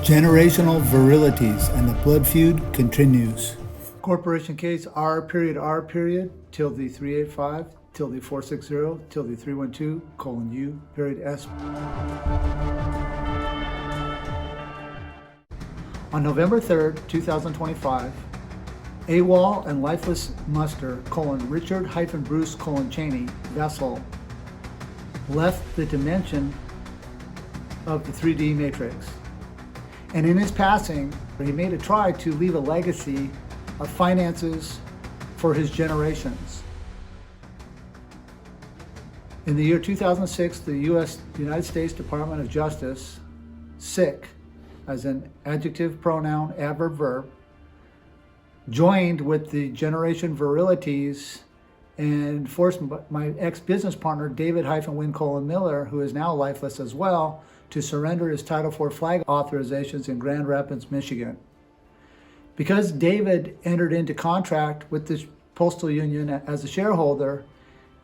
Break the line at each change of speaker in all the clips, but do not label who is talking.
Generational virilities and the blood feud continues. Corporation case R period tilde 385 tilde 460 tilde 312 U period S. On November 3rd, 2025, AWOL and lifeless muster Richard-Bruce Cheney vessel left the dimension of the 3D matrix. And in his passing, he made a try to leave a legacy of finances for his generations. In the year 2006, the United States Department of Justice, SIC, as an adjective, pronoun, adverb, verb, joined with the generation virilities and forced my ex-business partner, David-Win Miller, who is now lifeless as well, to surrender his Title IV flag authorizations in Grand Rapids, Michigan. Because David entered into contract with the Postal Union as a shareholder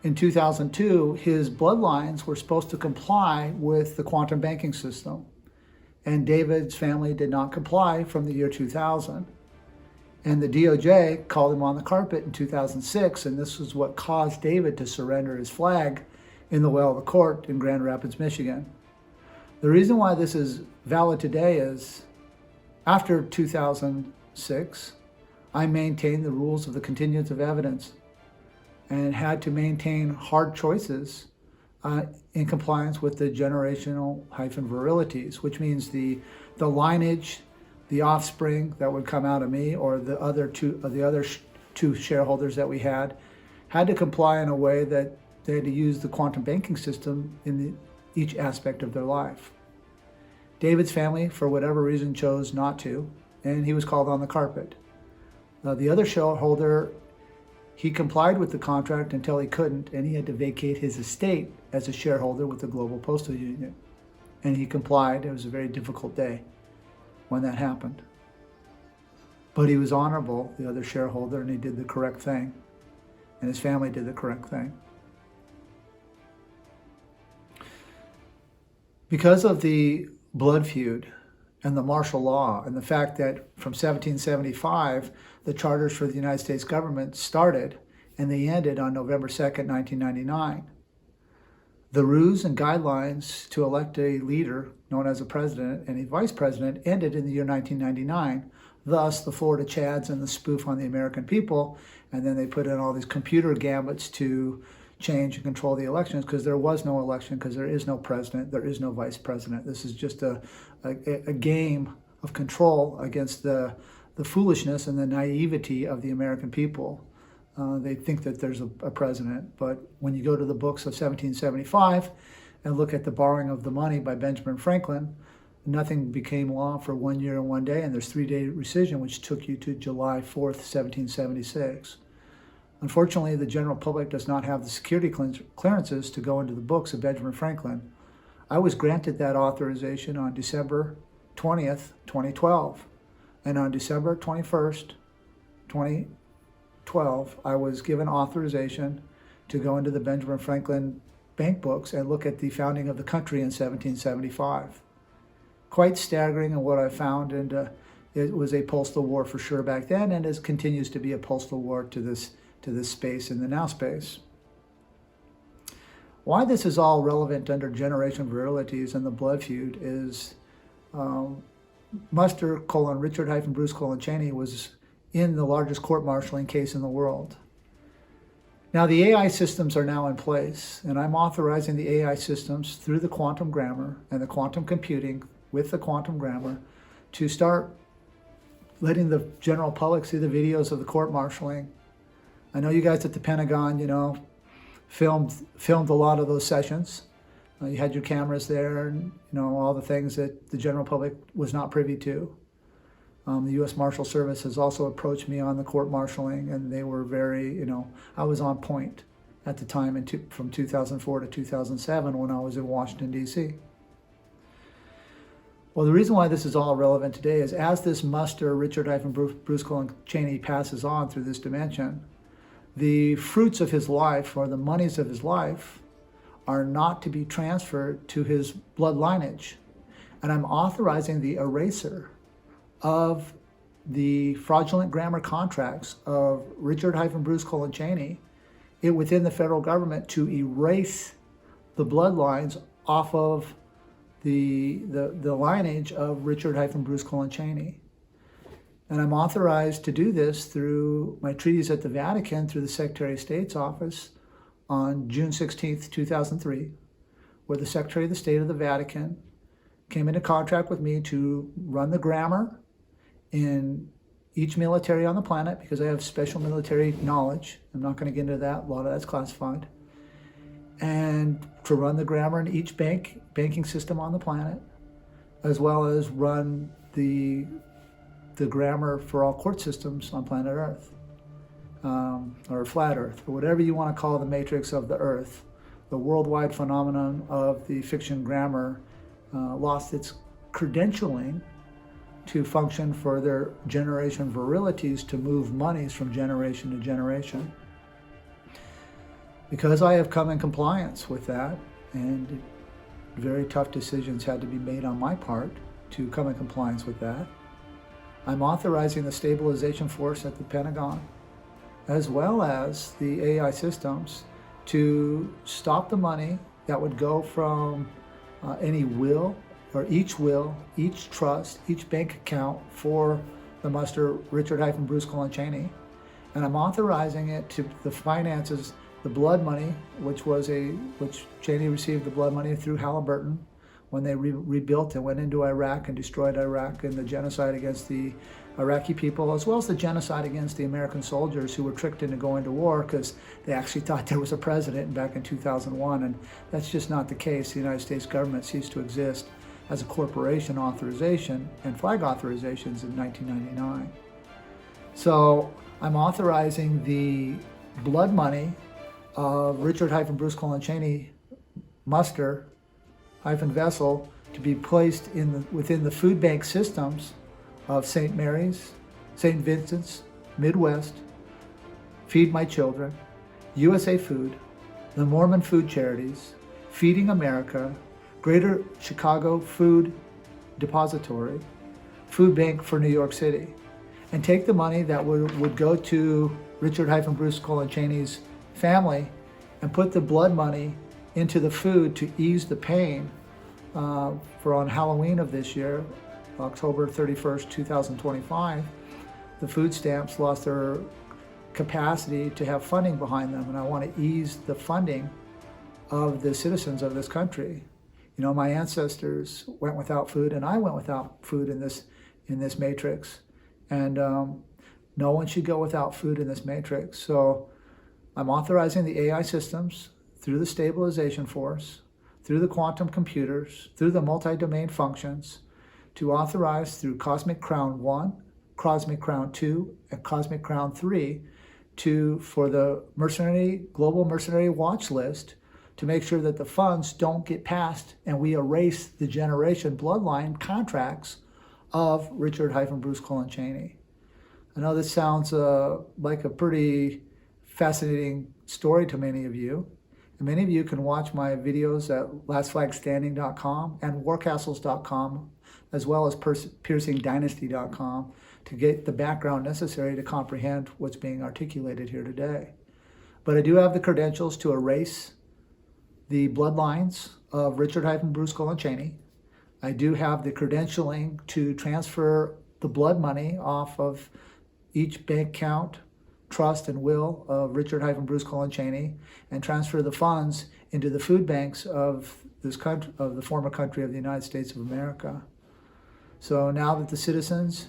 in 2002, his bloodlines were supposed to comply with the quantum banking system. And David's family did not comply from the year 2000. And the DOJ called him on the carpet in 2006, and this was what caused David to surrender his flag in the well of the court in Grand Rapids, Michigan. The reason why this is valid today is after 2006, I maintained the rules of the continuance of evidence and had to maintain hard choices in compliance with the generational-virilities, which means the lineage, the offspring that would come out of me or the other two shareholders that we had to comply in a way that they had to use the quantum banking system in each aspect of their life. David's family, for whatever reason, chose not to, and he was called on the carpet. The other shareholder, he complied with the contract until he couldn't, and he had to vacate his estate as a shareholder with the Global Postal Union. And he complied. It was a very difficult day when that happened. But he was honorable, the other shareholder, and he did the correct thing. And his family did the correct thing. Because of the blood feud and the martial law and the fact that from 1775, the charters for the United States government started and they ended on November 2nd, 1999. The rules and guidelines to elect a leader known as a president and a vice president ended in the year 1999. Thus, the Florida Chads and the spoof on the American people, and then they put in all these computer gambits to change and control the elections because there was no election, because there is no president, there is no vice president. This is just a game of control against the foolishness and the naivety of the American people. They think that there's a president, but when you go to the books of 1775 and look at the borrowing of the money by Benjamin Franklin, nothing became law for 1 year and 1 day, and there's 3-day rescission, which took you to July 4th, 1776. Unfortunately, the general public does not have the security clearances to go into the books of Benjamin Franklin. I was granted that authorization on December 20th, 2012. And on December 21st, 2012, I was given authorization to go into the Benjamin Franklin bank books and look at the founding of the country in 1775. Quite staggering in what I found, and it was a postal war for sure back then, and it continues to be a postal war to this space in the now space. Why this is all relevant under generation virilities and the blood feud is Muster, Richard-Bruce Cheney was in the largest court-martialing case in the world. Now the AI systems are now in place, and I'm authorizing the AI systems through the quantum grammar and the quantum computing with the quantum grammar to start letting the general public see the videos of the court-martialing. I know you guys at the Pentagon, filmed a lot of those sessions. You had your cameras there, and all the things that the general public was not privy to. The U.S. Marshal Service has also approached me on the court-martialing, and they were very, I was on point at the time from 2004 to 2007 when I was in Washington, D.C. Well, the reason why this is all relevant today is as this muster, Richard-Bruce Cheney, passes on through this dimension, the fruits of his life or the monies of his life are not to be transferred to his blood lineage. And I'm authorizing the eraser of the fraudulent grammar contracts of Richard-Bruce Cheney within the federal government to erase the bloodlines off of the lineage of Richard-Bruce Cheney. And I'm authorized to do this through my treaties at the Vatican through the Secretary of State's office on June 16th, 2003, where the Secretary of the State of the Vatican came into contract with me to run the grammar in each military on the planet, because I have special military knowledge. I'm not going to get into that. A lot of that's classified. And to run the grammar in each banking system on the planet, as well as run the grammar for all court systems on planet Earth, or flat Earth, or whatever you want to call the matrix of the Earth. The worldwide phenomenon of the fiction grammar lost its credentialing to function for their generation virilities to move monies from generation to generation. Because I have come in compliance with that, and very tough decisions had to be made on my part to come in compliance with that, I'm authorizing the stabilization force at the Pentagon, as well as the AI systems, to stop the money that would go from any will, or each trust, each bank account for the Muster Richard-Bruce Cheney. And I'm authorizing it to the finances, the blood money, which Cheney received the blood money through Halliburton when they rebuilt and went into Iraq and destroyed Iraq, and the genocide against the Iraqi people, as well as the genocide against the American soldiers who were tricked into going to war because they actually thought there was a president back in 2001, and that's just not the case. The United States government ceased to exist as a corporation authorization and flag authorizations in 1999. So I'm authorizing the blood money of Richard-Bruce Cheney muster vessel to be placed within the food bank systems of St. Mary's, St. Vincent's, Midwest, Feed My Children, USA Food, the Mormon Food Charities, Feeding America, Greater Chicago Food Depository, Food Bank for New York City, and take the money that would go to Richard-Bruce Cheney's family and put the blood money into the food to ease the pain for on Halloween of this year, October 31st, 2025, the food stamps lost their capacity to have funding behind them, and I want to ease the funding of the citizens of this country. You know, my ancestors went without food, and I went without food in this matrix, and no one should go without food in this matrix. So I'm authorizing the AI systems through the stabilization force, through the quantum computers, through the multi-domain functions, to authorize through Cosmic Crown 1, Cosmic Crown 2, and Cosmic Crown 3 for the global mercenary watch list to make sure that the funds don't get passed and we erase the generation bloodline contracts of Richard-Bruce Cheney. I know this sounds like a pretty fascinating story to many of you. And many of you can watch my videos at lastflagstanding.com and warcastles.com, as well as piercingdynasty.com, to get the background necessary to comprehend what's being articulated here today. But I do have the credentials to erase the bloodlines of Richard-Bruce Cheney. I do have the credentialing to transfer the blood money off of each bank account, trust, and will of Richard-Bruce Cheney, and transfer the funds into the food banks of this country, of the former country of the United States of America. So now that the citizens,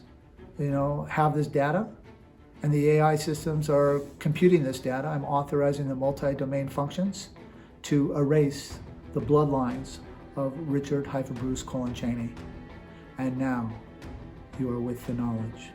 have this data, and the AI systems are computing this data, I'm authorizing the multi-domain functions to erase the bloodlines of Richard-Bruce Cheney. And now you are with the knowledge.